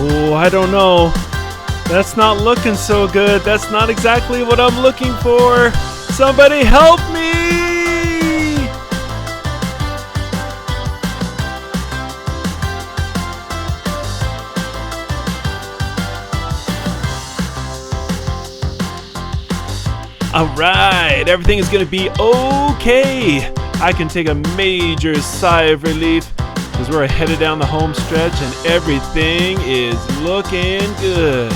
Oh, I don't know. That's not looking so good. That's not exactly what I'm looking for. Somebody help me! Alright, everything is going to be okay. I can take a major sigh of relief because we're headed down the home stretch and everything is looking good.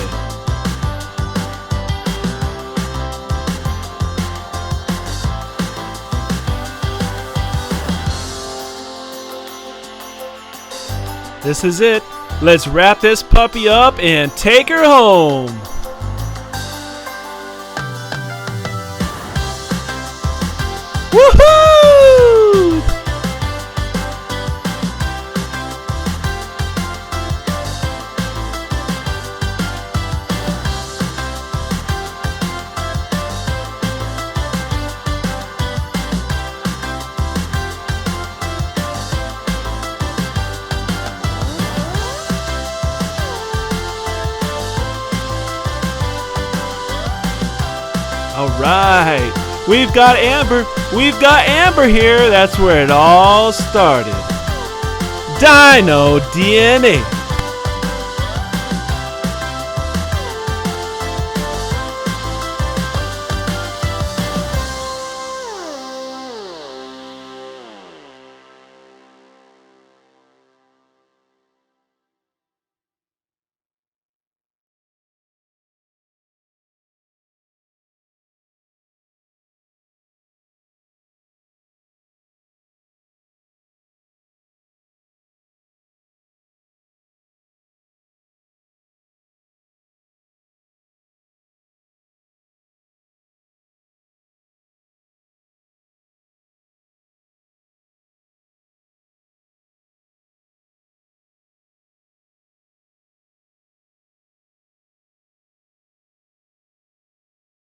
This is it. Let's wrap this puppy up and take her home. Woohoo! All right, we've got Amber. We've got Amber here. That's where it all started. Dino DNA.